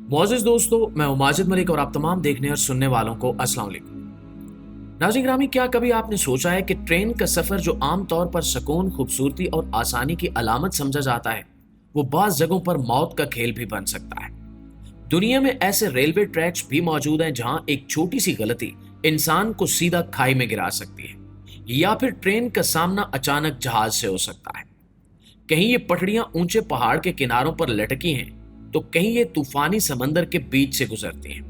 मोअज़्ज़िज़ दोस्तों, मैं हूं माजिद मलिक और आप तमाम देखने और सुनने वालों को अस्सलाम वालेकुम। नाज़रीन ग्रामी, क्या कभी आपने सोचा है कि ट्रेन का सफर जो आम तौर पर सुकून, खूबसूरती और आसानी की अलामत समझा जाता है, वो बाज़ जगहों पर मौत का खेल भी बन सकता है। दुनिया में ऐसे रेलवे ट्रैक्स भी मौजूद हैं जहां एक छोटी सी गलती इंसान को सीधा खाई में गिरा सकती है, या फिर ट्रेन का सामना अचानक जहाज से हो सकता है। कहीं ये पटड़ियां ऊंचे पहाड़ के किनारों पर लटकी हैं, तो कहीं ये तूफानी समंदर के बीच से गुजरती हैं।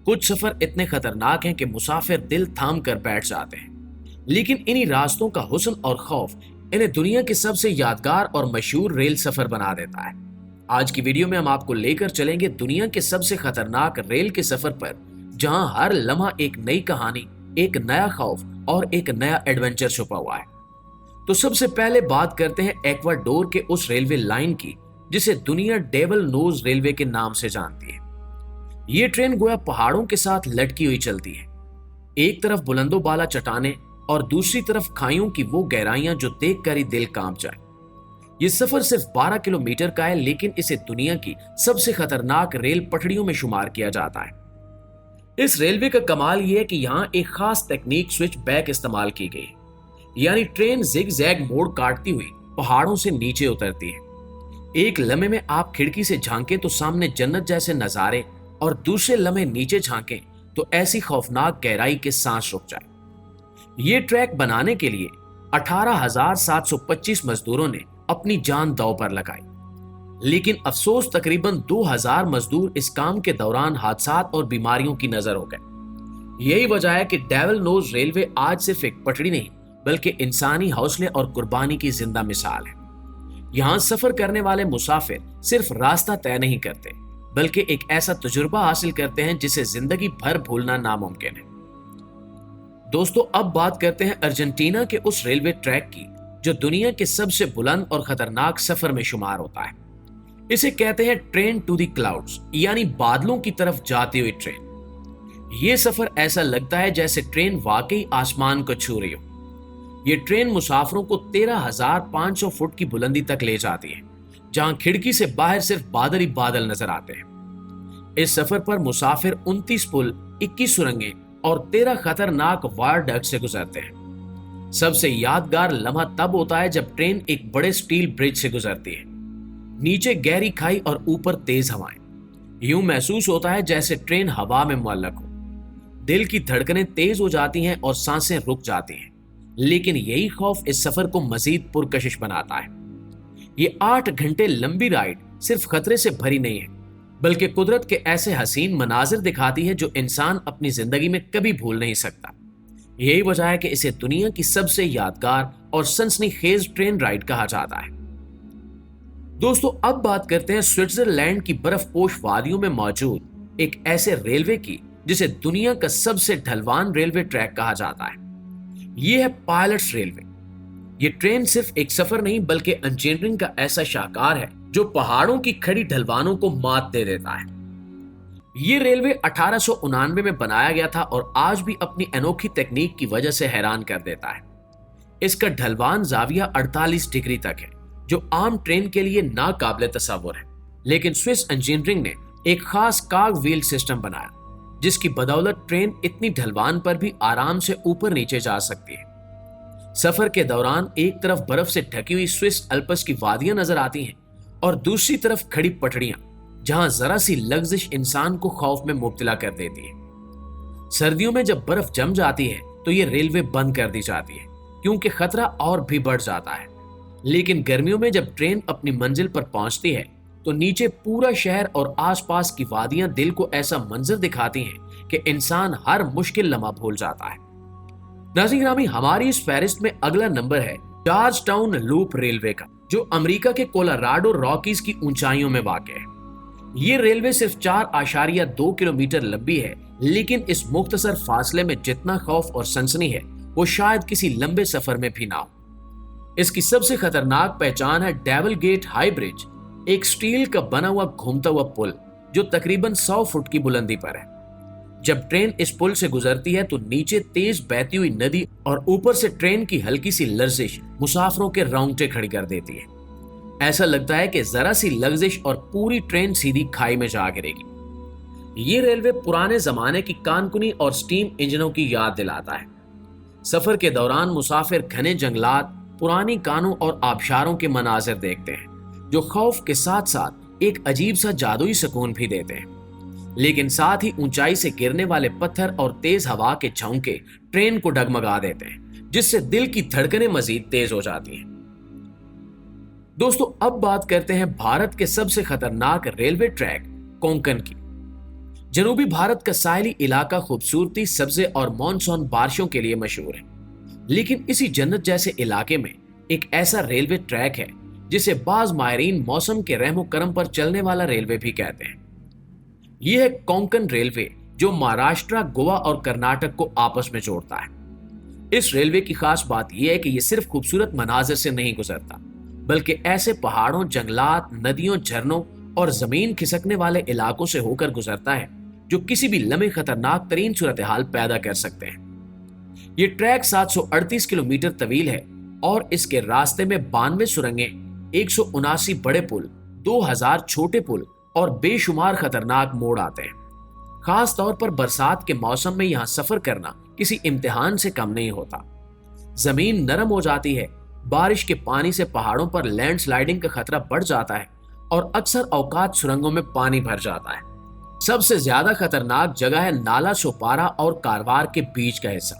कुछ सफर इतने खतरनाक हैं कि मुसाफिर दिल थाम कर बैठ जाते हैं, लेकिन इन्हीं रास्तों का हुस्न और खौफ इन्हें दुनिया के सबसे यादगार और मशहूर रेल सफर बना देता है। आज की वीडियो में हम आपको लेकर चलेंगे दुनिया के सबसे खतरनाक रेल के सफर पर, जहां हर लम्हा एक नई कहानी, एक नया खौफ और एक नया एडवेंचर छुपा हुआ है। तो सबसे पहले बात करते हैं एक्वाडोर के उस रेलवे लाइन की जिसे दुनिया डेविल नोज रेलवे के नाम से जानती है। ये ट्रेन गोया पहाड़ों के साथ लटकी हुई चलती है। एक तरफ बुलंदो बाला चट्टानें और दूसरी तरफ खाइयों की वो गहराइयां जो देखकर ही दिल कांप जाए। ये सफर सिर्फ 12 किलोमीटर का है, लेकिन इसे दुनिया की सबसे खतरनाक रेल पटड़ियों में शुमार किया जाता है। इस रेलवे का कमाल यह है कि यहाँ एक खास तकनीक स्विच बैक इस्तेमाल की गई, यानी ट्रेन जिग जैग मोड़ काटती हुई पहाड़ों से नीचे उतरती है। एक लम्हे में आप खिड़की से झांकें तो सामने जन्नत जैसे नजारे, और दूसरे लम्हे नीचे झांकें तो ऐसी खौफनाक गहराई के सांस रुक जाए। ये ट्रैक बनाने के लिए 18,725 मजदूरों ने अपनी जान दांव पर लगाई, लेकिन अफसोस तकरीबन 2,000 मजदूर इस काम के दौरान हादसात और बीमारियों की नजर हो गए। यही वजह है कि डेविल नोज रेलवे आज सिर्फ एक पटड़ी नहीं, बल्कि इंसानी हौसले और कुर्बानी की जिंदा मिसाल है। यहाँ सफर करने वाले मुसाफिर सिर्फ रास्ता तय नहीं करते, बल्कि एक ऐसा तजुर्बा हासिल करते हैं जिसे जिंदगी भर भूलना नामुमकिन है। दोस्तों, अब बात करते हैं अर्जेंटीना के उस रेलवे ट्रैक की जो दुनिया के सबसे बुलंद और खतरनाक सफर में शुमार होता है। इसे कहते हैं ट्रेन टू द क्लाउड्स, यानी बादलों की तरफ जाती हुई ट्रेन। ये सफर ऐसा लगता है जैसे ट्रेन वाकई आसमान को छू रही हो। ये ट्रेन मुसाफिरों को 13,500 फुट की बुलंदी तक ले जाती है, जहां खिड़की से बाहर सिर्फ बादल ही बादल नजर आते हैं। इस सफर पर मुसाफिर 29 पुल, 21 सुरंगें और 13 खतरनाक वायरडक्ट से गुजरते हैं। सबसे यादगार लम्हा तब होता है जब ट्रेन एक बड़े स्टील ब्रिज से गुजरती है। नीचे गहरी खाई और ऊपर तेज हवाएं। यूं महसूस होता है जैसे ट्रेन हवा में मुअल्लक हो। दिल की धड़कनें तेज हो जाती हैं और सांसें रुक जाती हैं, लेकिन यही खौफ इस सफर को मजीद पुरकशिश बनाता है। ये 8 घंटे लंबी राइड सिर्फ खतरे से भरी नहीं है, बल्कि कुदरत के ऐसे हसीन मनाजिर दिखाती है जो इंसान अपनी जिंदगी में कभी भूल नहीं सकता। यही वजह है कि इसे दुनिया की सबसे यादगार और सनसनीखेज ट्रेन राइड कहा जाता है। दोस्तों, अब बात करते हैं स्विट्जरलैंड की बर्फपोश वादियों में मौजूद एक ऐसे रेलवे की जिसे दुनिया का सबसे ढलवान रेलवे ट्रैक कहा जाता है। यह है पायलट्स रेलवे। ये ट्रेन सिर्फ एक सफर नहीं, बल्कि इंजीनियरिंग का ऐसा शाहकार है जो पहाड़ों की खड़ी ढलवानों को मात दे देता है। ये रेलवे 1899 में बनाया गया था और आज भी अपनी अनोखी तकनीक की वजह से हैरान कर देता है। इसका ढलवान जाविया 48 डिग्री तक है, जो आम ट्रेन के लिए नाकाबिले तसव्वुर है। लेकिन स्विस इंजीनियरिंग ने एक खास कार्ग व्हील सिस्टम बनाया, जिसकी बदौलत ट्रेन इतनी ढलवान पर भी आराम से ऊपर नीचे जा सकती है। सफर के दौरान एक तरफ बर्फ से ढकी हुई स्विस अल्प्स की वादियां नजर आती हैं और दूसरी तरफ खड़ी पटड़ियां, जहां जरा सी लग्जिश इंसान को खौफ में मुब्तला कर देती है। सर्दियों में जब बर्फ जम जाती है तो ये रेलवे बंद कर दी जाती है, क्योंकि खतरा और भी बढ़ जाता है। लेकिन गर्मियों में जब ट्रेन अपनी मंजिल पर पहुंचती है तो नीचे पूरा शहर और आसपास की वादियां दिल को ऐसा मंजर दिखाती हैं कि इंसान हर मुश्किल लम्हा भूल जाता है। नाज़रीन ग्रामी, हमारी इस फहरिस्त में अगला नंबर है जॉर्ज टाउन लूप रेलवे का, जो अमेरिका के कोलोराडो रॉकीज की ऊंचाइयों में वाक़ है। ये रेलवे सिर्फ 4.2 किलोमीटर लंबी है, लेकिन इस मुख्तसर फासले में जितना खौफ और सनसनी है वो शायद किसी लंबे सफर में भी ना हो। इसकी सबसे खतरनाक पहचान है डेविल गेट हाई ब्रिज, एक स्टील का बना हुआ घूमता हुआ पुल जो तकरीबन 100 फुट की बुलंदी पर है। जब ट्रेन इस पुल से गुजरती है तो नीचे तेज बहती हुई नदी और ऊपर से ट्रेन की हल्की सी लर्जिश मुसाफिरों के रोंगटे खड़ी कर देती है। ऐसा लगता है कि जरा सी लग्जिश और पूरी ट्रेन सीधी खाई में जा गिरेगी। یہ ریلوے پرانے زمانے کی کانکنی اور سٹیم انجنوں کی یاد دلاتا ہے۔ سفر کے دوران مسافر گھنے جنگلات، پرانی کانوں اور آبشاروں کے مناظر دیکھتے ہیں جو خوف کے ساتھ ساتھ ایک عجیب سا جادوئی سکون بھی دیتے ہیں۔ لیکن ساتھ ہی اونچائی سے گرنے والے پتھر اور تیز ہوا کے جھونکے ٹرین کو ڈگمگا دیتے ہیں، جس سے دل کی دھڑکنیں مزید تیز ہو جاتی ہیں۔ دوستو، اب بات کرتے ہیں بھارت کے سب سے خطرناک ریلوے ٹریک کونکن کی۔ جنوبی بھارت کا ساحلی علاقہ خوبصورتی، سبزے اور مانسون بارشوں کے لیے مشہور ہے، لیکن اسی جنت جیسے علاقے میں ایک ایسا ریلوے ٹریک ہے جسے بعض ماہرین موسم کے رحم و کرم پر چلنے والا ریلوے بھی کہتے ہیں۔ یہ ہے کونکن ریلوے، جو مہاراشٹر، گوا اور کرناٹک کو آپس میں جوڑتا ہے۔ اس ریلوے کی خاص بات یہ ہے کہ یہ صرف خوبصورت مناظر سے نہیں گزرتا، بلکہ ایسے پہاڑوں، جنگلات، ندیوں، جھرنوں اور زمین کھسکنے والے علاقوں سے ہو کر گزرتا ہے جو کسی بھی لمحے خطرناک ترین صورتحال پیدا کر سکتے ہیں۔ یہ ٹریک 738 کلومیٹر طویل ہے اور اس کے راستے میں 92 سرنگیں، 179 بڑے پل، 2000 چھوٹے پل اور بے شمار خطرناک موڑ آتے ہیں۔ خاص طور پر برسات کے موسم میں یہاں سفر کرنا کسی امتحان سے کم نہیں ہوتا۔ زمین نرم ہو جاتی ہے، بارش کے پانی سے پہاڑوں پر لینڈ سلائیڈنگ کا خطرہ بڑھ جاتا ہے اور اکثر اوقات سرنگوں میں پانی بھر جاتا ہے۔ سب سے زیادہ خطرناک جگہ ہے نالا سوپارا اور کاروار کے بیچ کا حصہ،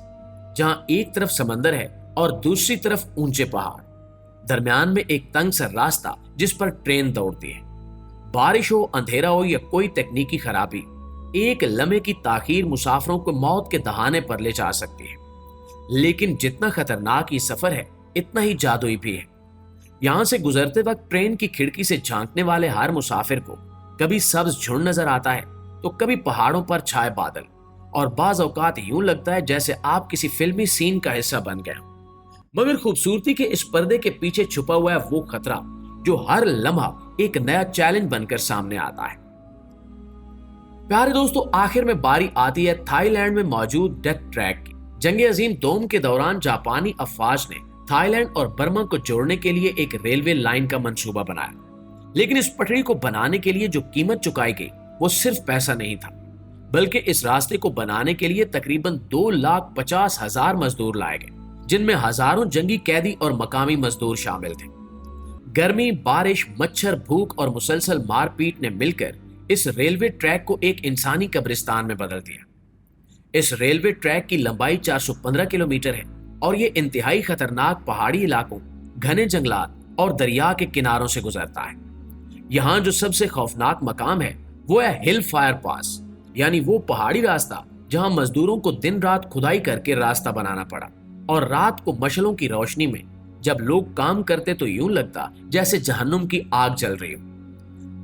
جہاں ایک طرف سمندر ہے اور دوسری طرف اونچے پہاڑ، درمیان میں ایک تنگ سا راستہ جس پر ٹرین دوڑتی ہے۔ بارش ہو، اندھیرا ہو یا کوئی تکنیکی خرابی، ایک لمحے کی تاخیر مسافروں کو موت کے دہانے پر لے جا سکتی ہے۔ لیکن جتنا خطرناک یہ سفر ہے، اتنا ہی جادوئی بھی ہے۔ یہاں سے گزرتے وقت ٹرین کی کھڑکی سے جھانکنے والے ہر مسافر کو کبھی سبز جھنڈ نظر آتا ہے تو کبھی پہاڑوں پر چھائے بادل، اور بعض اوقات یوں لگتا ہے جیسے آپ کسی فلمی سین کا حصہ بن گئے ہوں۔ مگر خوبصورتی کے اس پردے کے پیچھے چھپا ہوا ہے وہ خطرہ جو ہر لمحہ ایک نیا چیلنج بن کر سامنے آتا ہے۔ پیارے دوستو، آخر میں باری آتی ہے تھائی لینڈ میں موجود ڈیتھ ٹریک کی۔ جنگ عظیم دوم کے دوران جاپانی افواج نے تھائی لینڈ اور برما کو جوڑنے کے لیے ایک ریلوے لائن کا منصوبہ بنایا، لیکن اس پٹری کو بنانے کے لیے جو قیمت چکائی گئی وہ صرف پیسہ نہیں تھا، بلکہ اس راستے کو بنانے کے لیے تقریباً 2,50,000 مزدور لائے گئے، جن میں ہزاروں جنگی قیدی اور مقامی مزدور شامل تھے۔ گرمی، بارش، مچھر، بھوک اور مسلسل مار پیٹ نے مل کر اس ریلوے ٹریک کو ایک انسانی قبرستان میں بدل دیا۔ اس ریلوے ٹریک کی لمبائی 415 کلومیٹر ہے اور یہ انتہائی خطرناک پہاڑی علاقوں، گھنے جنگلات اور دریا کے کناروں سے گزرتا ہے۔ یہاں جو سب سے خوفناک مقام ہے وہ ہے ہل فائر پاس، یعنی وہ پہاڑی راستہ جہاں مزدوروں کو دن رات کھدائی کر کے راستہ بنانا پڑا، اور رات کو مشلوں کی روشنی میں جب لوگ کام کرتے تو یوں لگتا جیسے جہنم کی آگ جل رہی ہو۔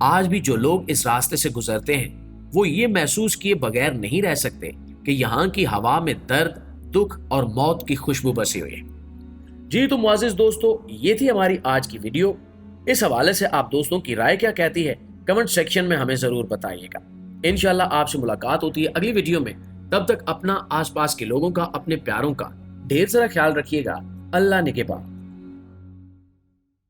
آج بھی جو لوگ اس راستے سے گزرتے ہیں وہ یہ محسوس کیے بغیر نہیں رہ سکتے کہ یہاں کی ہوا میں درد، دکھ اور موت کی خوشبو بسی ہوئی ہے۔ جی تو معزز دوستو، یہ تھی ہماری آج کی ویڈیو۔ اس حوالے سے آپ دوستوں کی رائے کیا کہتی ہے کمنٹ سیکشن میں ہمیں ضرور بتائیے گا۔ انشاءاللہ آپ سے ملاقات ہوتی ہے اگلی ویڈیو میں۔ تب تک اپنا، آس پاس کے لوگوں کا، اپنے پیاروں کا ڈھیر سارا خیال رکھیے گا۔ اللہ نگہبان۔